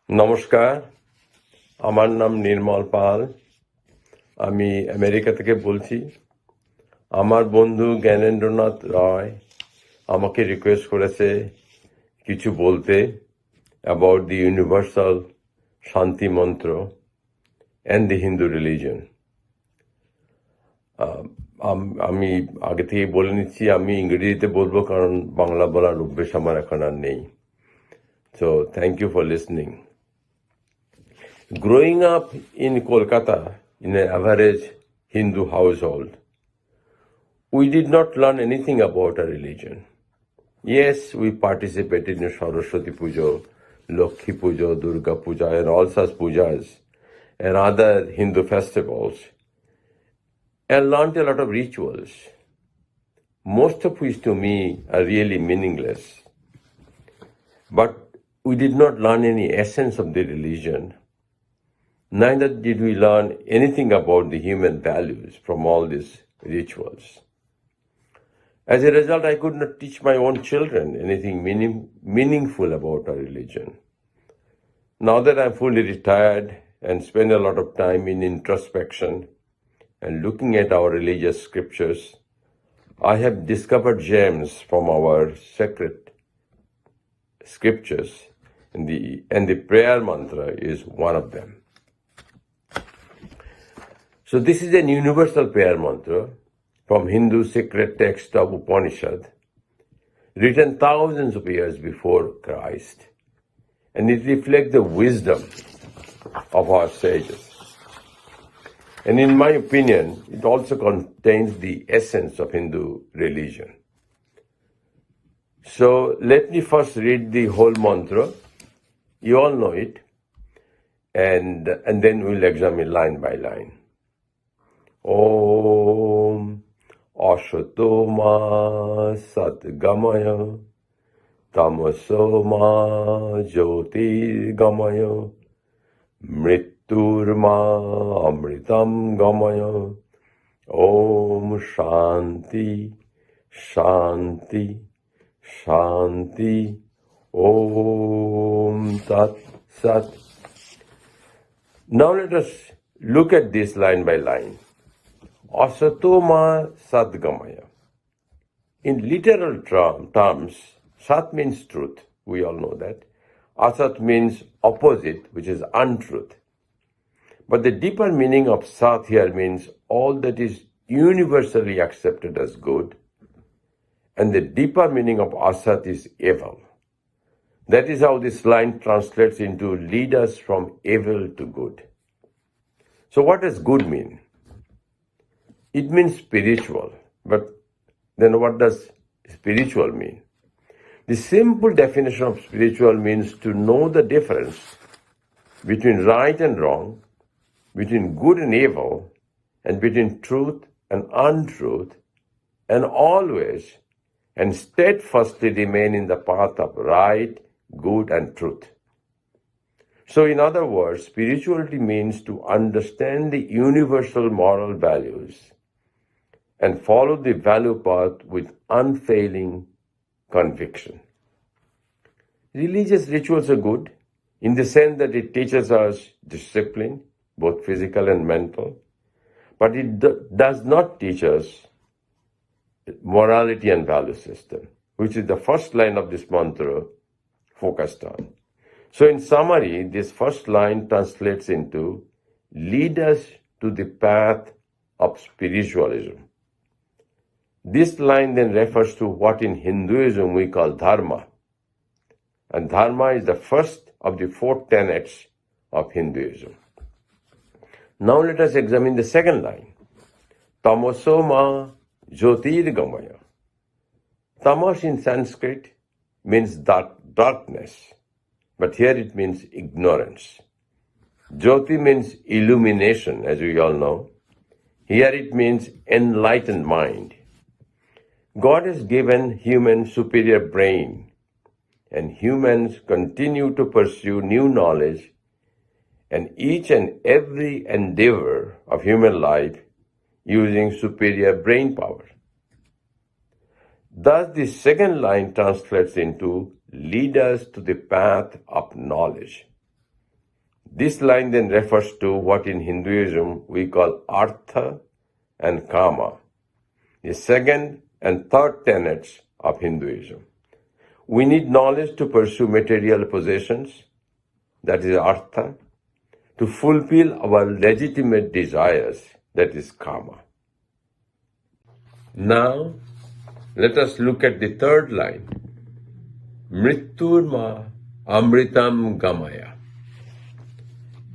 নমস্কার, আমার নাম নির্মল পাল। আমি আমেরিকা থেকে বলছি। আমার বন্ধু জ্ঞানেন্দ্রনাথ রায় আমাকে রিকোয়েস্ট করেছে কিছু বলতে অ্যাবাউট দি ইউনিভার্সাল শান্তি মন্ত্র অ্যান্ড দি হিন্দু রিলিজন। আমি আগে থেকেই বলে নিচ্ছি, আমি ইংরেজিতে বলবো কারণ বাংলা বলার অভ্যেস আমার এখন আর নেই। So thank you for listening. Growing up in Kolkata in an average Hindu household, we did not learn anything about our religion. Yes, we participated in Saraswati Puja, Lakshmi Puja, Durga Puja, and all such pujas and other Hindu festivals, and learned a lot of rituals, most of which to me are really meaningless. But we did not learn any essence of the religion. Neither did we learn anything about the human values from all these rituals. As a result, I could not teach my own children anything meaningful about our religion. Now that I'm fully retired and spend a lot of time in introspection and looking at our religious scriptures, I have discovered gems from our sacred scriptures, and the prayer mantra is one of them. So this is an universal prayer mantra from Hindu sacred text of Upanishad, written thousands of years before Christ, and it reflects the wisdom of our sages. And in my opinion, it also contains the essence of Hindu religion. So let me first read the whole mantra. You all know it, and then we'll examine line by line. Om Ashatoma Satgamaya Tamasoma Jyotirgamaya Mritturma Amritam Gamaya. Om Shanti Shanti Shanti. Om Tat Sat. Now let us look at this line by line. Asatoma Sadgamaya. In literal terms, Sat means truth. We all know that. Asat means opposite, which is untruth. But the deeper meaning of Sat here means all that is universally accepted as good. And the deeper meaning of Asat is evil. That is how this line translates into lead us from evil to good. So what does good mean? It means spiritual, but then what does spiritual mean? The simple definition of spiritual means to know the difference between right and wrong, between good and evil, and between truth and untruth, and always and steadfastly remain in the path of right, good, and truth. So in other words, spirituality means to understand the universal moral values and follow the value path with unfailing conviction. Religious rituals are good in the sense that it teaches us discipline, both physical and mental, but it does not teach us morality and value system, which is the first line of this mantra focused on. So in summary, this first line translates into lead us to the path of spiritualism. This line then refers to what in Hinduism we call dharma. And dharma is the first of the four tenets of Hinduism. Now let us examine the second line. Tamosoma Jyotirgamaya. Tamas in Sanskrit means darkness, but here it means ignorance. Jyoti means illumination, as we all know. Here it means enlightened mind. God has given humans superior brain, and humans continue to pursue new knowledge, and each and every endeavor of human life using superior brain power. Thus, the second line translates into lead us to the path of knowledge. This line then refers to what in Hinduism we call artha and kama, the second and third tenets of Hinduism. We need knowledge to pursue material possessions, that is artha, to fulfill our legitimate desires, that is kama. Now, let us look at the third line. Mritturma amritam gamaya.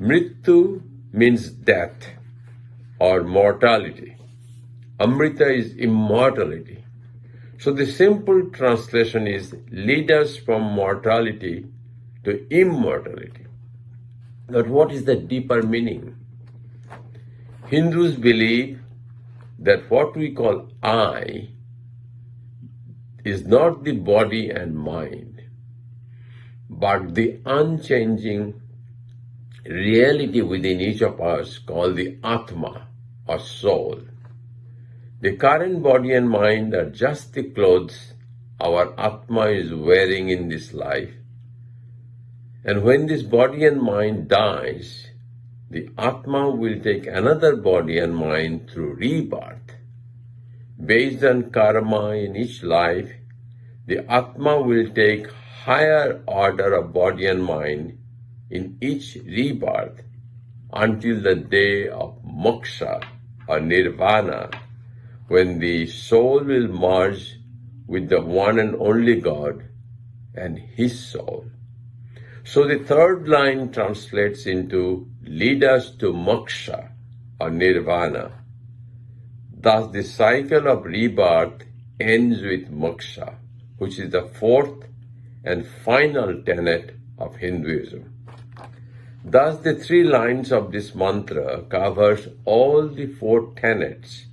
Mrittu means death or mortality. Amrita is immortality. So the simple translation is lead us from mortality to immortality. But what is the deeper meaning? Hindus believe that what we call I is not the body and mind, but the unchanging reality within each of us called the Atma or soul. The current body and mind are just the clothes our Atma is wearing in this life. And when this body and mind dies, the Atma will take another body and mind through rebirth. Based on karma in each life, the Atma will take higher order of body and mind in each rebirth until the day of moksha or nirvana, when the soul will merge with the one and only God and His soul. So the third line translates into lead us to moksha or nirvana. Thus the cycle of rebirth ends with moksha, which is the fourth and final tenet of Hinduism. Thus the three lines of this mantra covers all the four tenets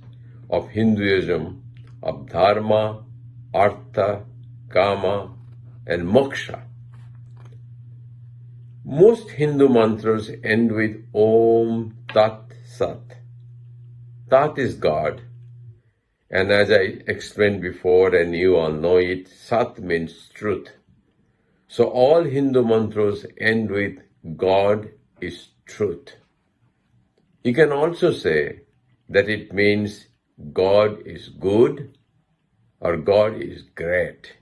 of Hinduism of dharma, artha, kama, and moksha. Most Hindu mantras end with Om Tat Sat. Tat is God, and as I explained before, and you all know it, Sat means truth. So all Hindu mantras end with God is truth. You can also say that it means God is good or God is great.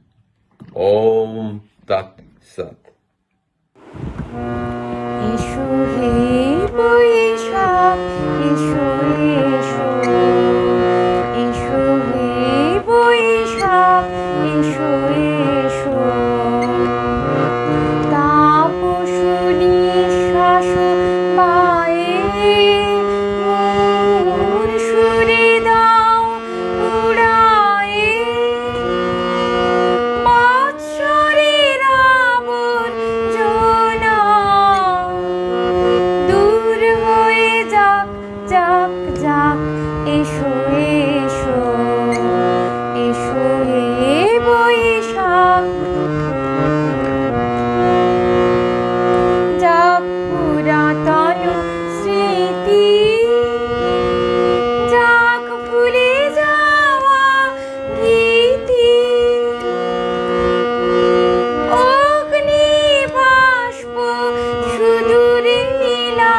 Om Tat Sat. Esho he boisha, esho esho, esho he boisha, esho esho. Taposhuni shasho bae, moor shure dao udae. Batshore rabon jona, dur hoye jak jak jak. Esho esho, esho he boishak. Jak puratano স্মৃতি, jak ভুলে যাওয়া গীতি। অগ্নি বাষ্প সুদূরে নীলা,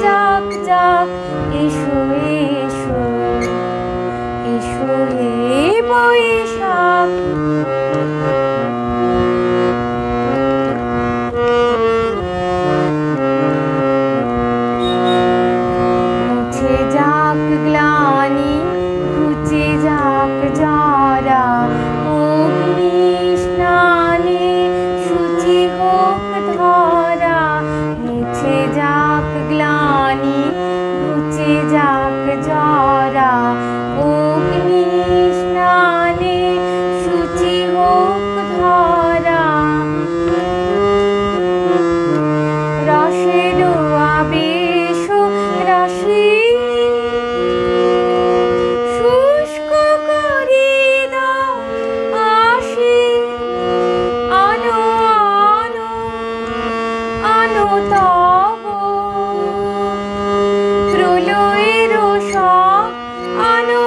যাক যাক। এসো এসো, এসো হে বৈশাখ। মুছে যাক গ্লানি, ঘুচে যাক যারা। অগ্নি স্নানে শুচি হোক ধরা। মুছে যাক গ্লানি, ঘুচে যাক যারা। অগ্নি স্নানে শুচি হোক ধরা। রসের আবেশ রাশি, শুষ্ক করে দাও আশি। আনো আনো আনো তব প্রলয়ের শখ। আনো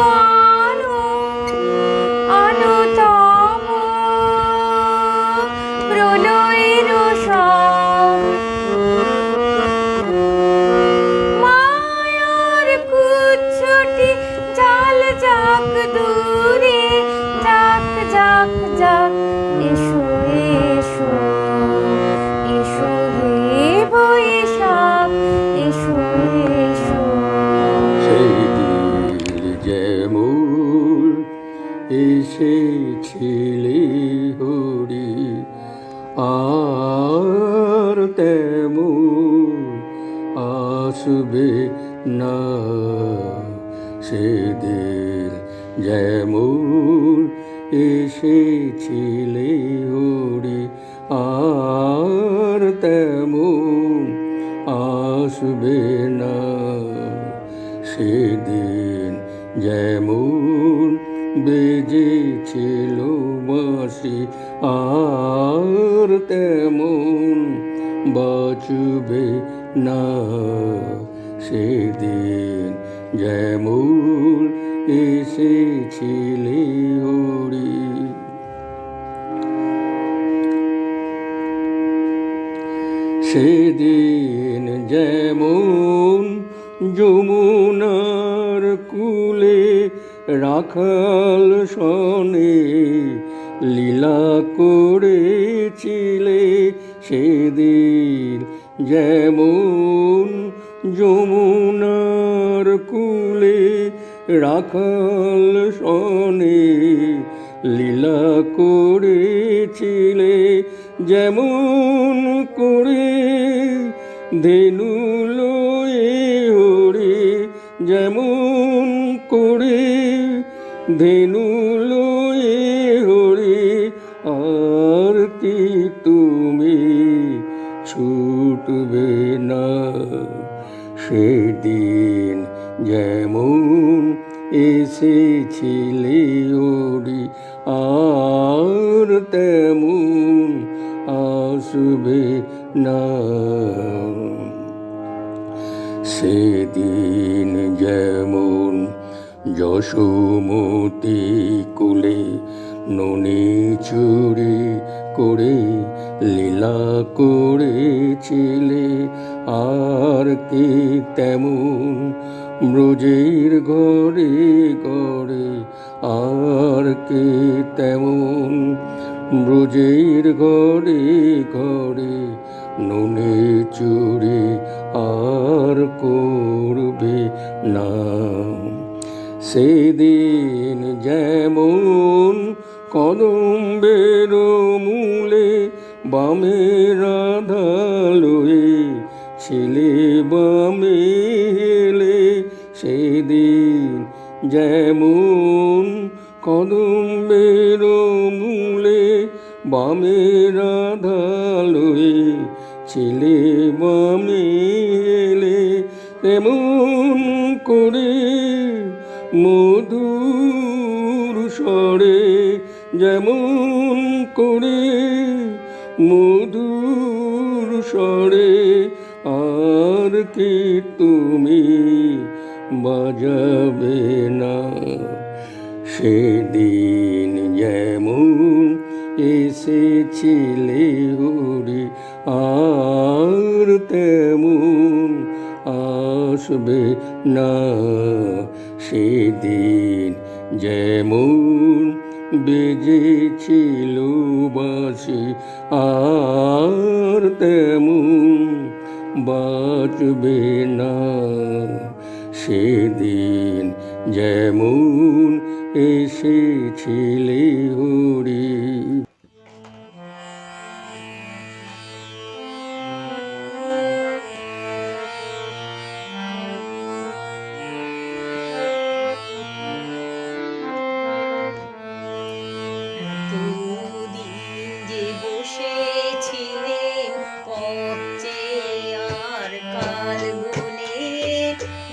আনো আনো তব প্রলয়ের শখ। তেমন আসবে না সেদিন যেমন এসেছিলে ওরে আর তেমন আসবে না সেদিন যেমন বেজেছিল বাঁশি আর তেমন বাঁচবে না সেদিন যেমন এসেছিলে ওরে সেদিন যেমন যমুনার কূলে রাখাল শনে লীলা করেছিলে সেদিন যেমন যমুনার কূলে রাখাল শনে লীলা করেছিলে যেমন করে ধেনু লয়ে ওরে যেমন করে ধেনু লয়ে ওরে আর কি তুমি ছুটবে না সেদিন যেমন এসেছিলে ওরে আর তেমন আসবে না সেদিন যেমন যশোমতি কুলে ননি চুরি করে লীলা করেছিলে আর কি তেমন ব্রজের ঘরে ঘরে আর কি তেমন ব্রজের ঘরে ঘরে নুনে চুরি আর করবে না সেদিন যেমন কদম্বের মূলে বামে রাধালয়ে ছিলে বামে হেলে সেদিন যেমন কদম্বের মূলে বামে রাধালয়ে ছিলে বামে হেলে তেমন করে মধুর স্বরে যেমন করে মধুর স্বরে আর কি তুমি বাজাবে না সেদিন যেমন এসেছিলে ওরে আর তেমন আসবে না সেদিন যেমন বেজেছিল বাঁশি আর তেমন বাঁচবে না সেদিন যেমন এসেছিলে ওরে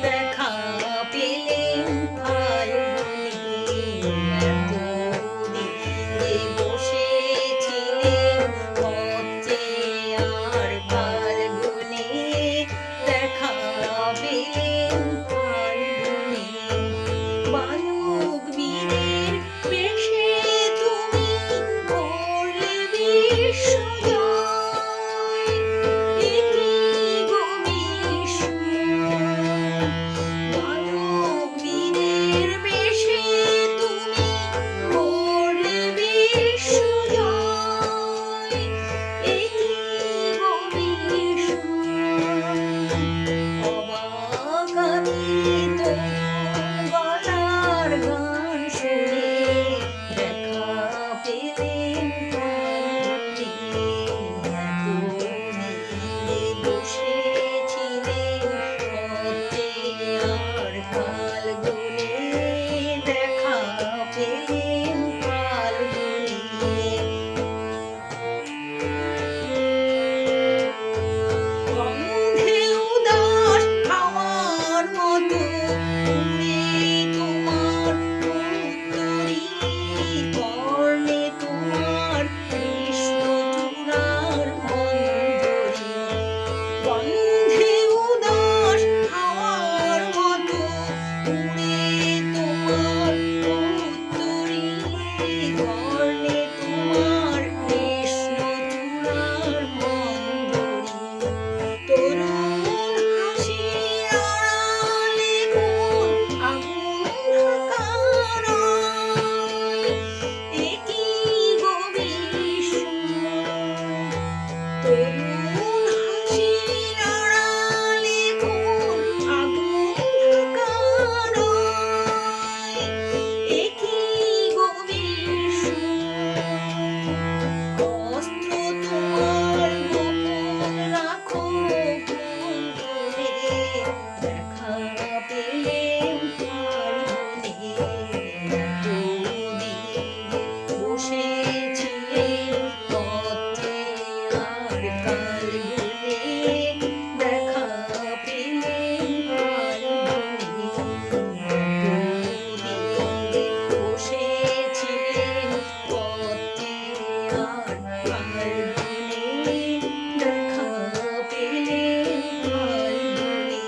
দেখা পেলেন ভাই বোনে এতদিন গন্ধে উদাস হাওয়ার মতো উড়ে তোমার উত্তরী কর্ণে তোমার কৃষ্ণ তুলার মন্দরী তরুণ হাসির আড়ালে কোন আগুন ঢাকার একই গভীর তরুণ হাসির আড়ালে কোন আগুন ঢাকার একই গভীর অস্ত্র তোমার গোপন রাখো কোন করে দেখা পেলেম ফাল্গুনে এতদিন বসেছিলেন পথে আর কাল গুনে দেখা পেলেম ফাল্গুনে এতদিন বসেছিলেন পথে আর কাল গুনে দেখা পেলেম ফাল্গুনে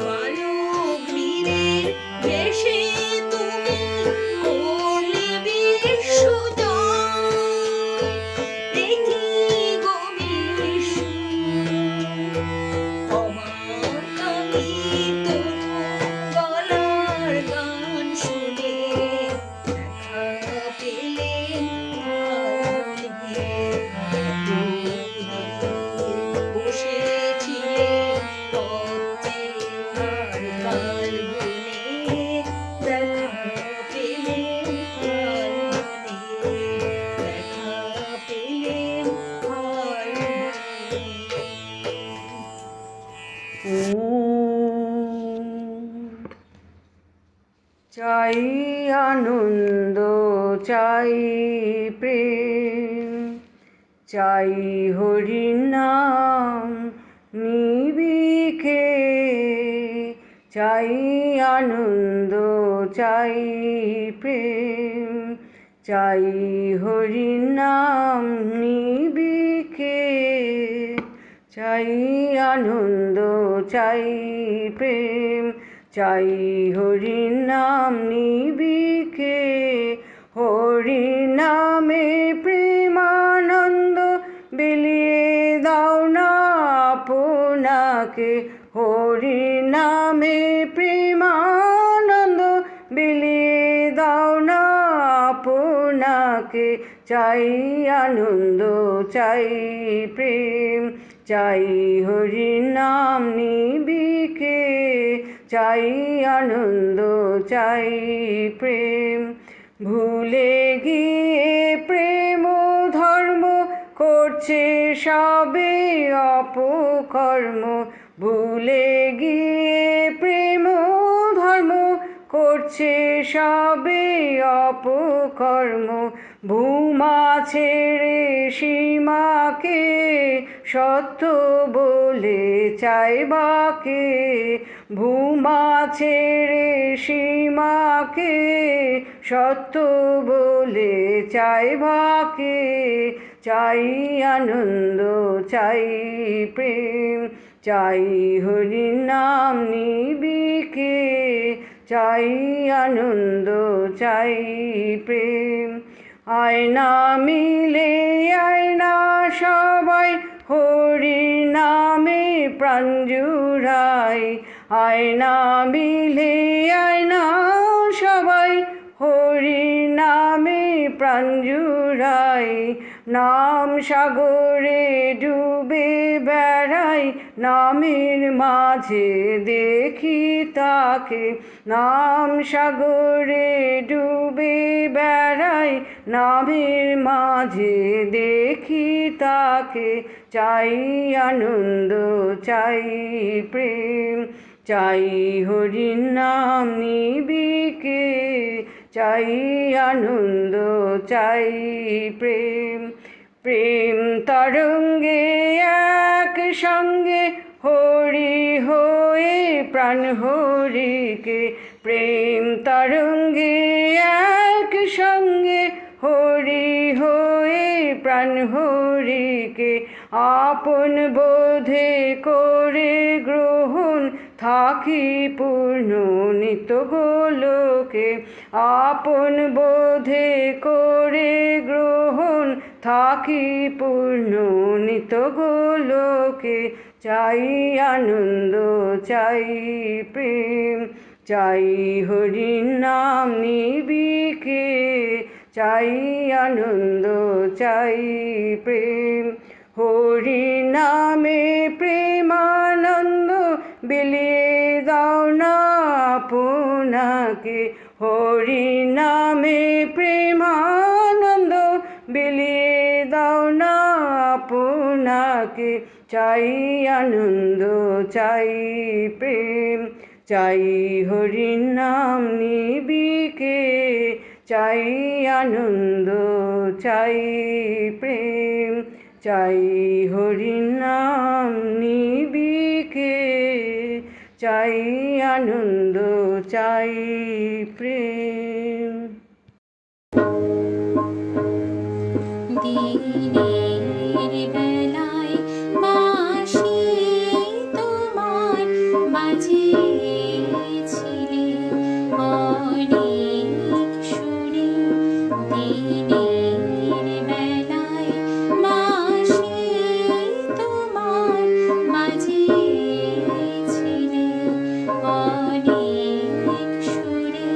বালক বীরের বেশে তুমি করলে বিশ্বজয় একই গভীর অবাকামি তরুণ গলার গান শুনে দেখা পেলেন ফাল্গুনে বসেছিলেন পথে আর কাল গুনে দেখা পেলেন ফাল্গুনে দেখা পেলেন চাই আনন্দ, চাই প্রেম, চাই হরির নাম নিবিকে। চাই আনন্দ, চাই প্রেম, চাই হরির নাম নিবিকে। চাই আনন্দ, চাই প্রেম, চাই হরির নাম নিবিকে। হরির নামে প্রেমানন্দ বিলিয়ে দাও না আপনাকে। হরির নামে প্রেমানন্দ বিলিয়ে দাও না আপনাকে। চাই আনন্দ, চাই প্রেম, চাই হরির নাম নিবিকে। চাই আনন্দ, চাই প্রেম, ভুলে গিয়ে প্রেম ধর্ম করছে সবে অপকর্ম। ভুলে গিয়ে প্রেম ধর্ম করছে সবে অপকর্ম। ভূমা ছেড়ে সীমাকে সত্য বলে চাইবাকে। ভূমা ছেড়ে সীমাকে সত্য বলে চাইবাকে। চাই আনন্দ, চাই প্রেম, চাই হরির নাম নিবিকে। চাই আনন্দ, চাই প্রেম, আয়না মিলে আয়না সবাই হরির নামে প্রাণ জুড়াই। আয়না মিলে আয়না সবাই হরির নামে প্রাণ জুড়াই। নাম সাগরে ডুবে বেড়াই, নামের মাঝে দেখি তাকে। নাম সাগরে ডুবে বেড়াই, নামের মাঝে দেখি তাকে। চাই আনন্দ, চাই প্রেম, চাই হরির নাম নিবিকে। চাই আনন্দ, চাই প্রেম, প্রেম তরঙ্গে এক সঙ্গে হরি হয়ে প্রাণ হরিকে। প্রেম তরঙ্গে এক সঙ্গে হরি হয়ে প্রাণ হরিকে। আপন বোধে করে গ্রহণ থাকি পূর্ণ নিত গোলকে, আপন বোধে করে গ্রহণ থাকি পূর্ণ নিত গোলকে। চাই আনন্দ, চাই প্রেম, চাই হরির নাম নিবিকে, চাই আনন্দ, চাই প্রেম। হরি নামে প্রেমানন্দ বিলিয়ে দাও না আপনাকে, হরি নামে প্রেমানন্দ বিলিয়ে দাও না আপনাকে। চাই আনন্দ, চাই প্রেম, চাই হরির নাম নিবিকে, চাই আনন্দ, চাই প্রেম, চাই হরির নাম নিবিকে, চাই আনন্দ, চাই প্রেম। দিনের বেলায় বাঁশি তোমার বাজিয়েছিলে অনেক সুরে, দিনের বেলায় বাঁশি তোমার বাজিয়েছিলে অনেক সুরে।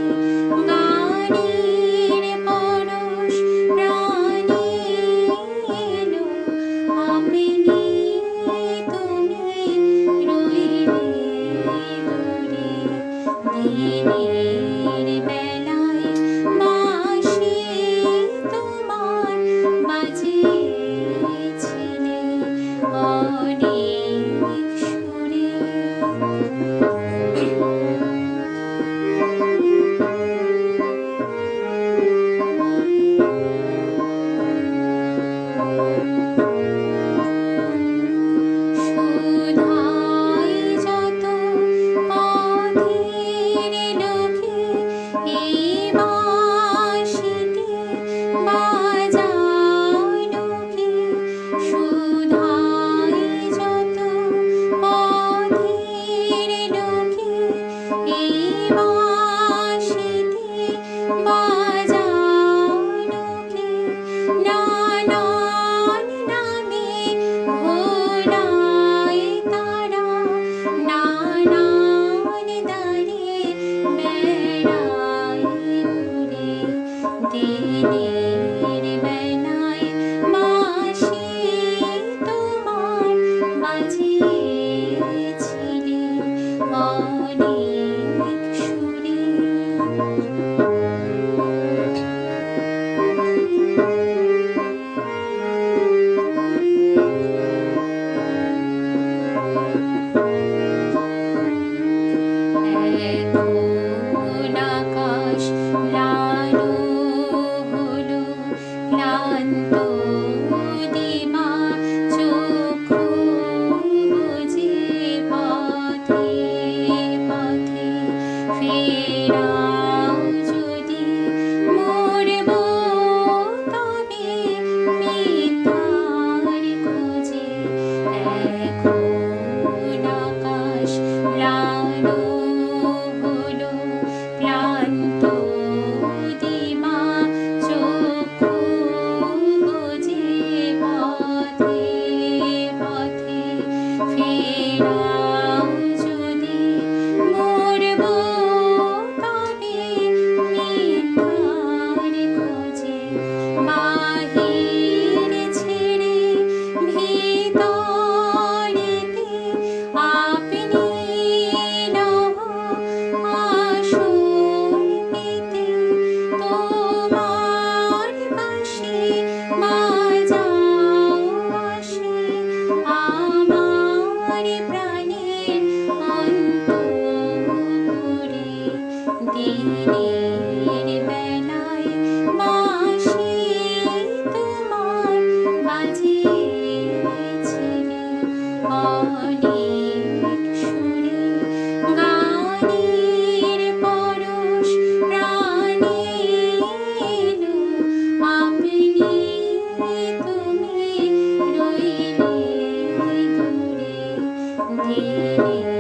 রে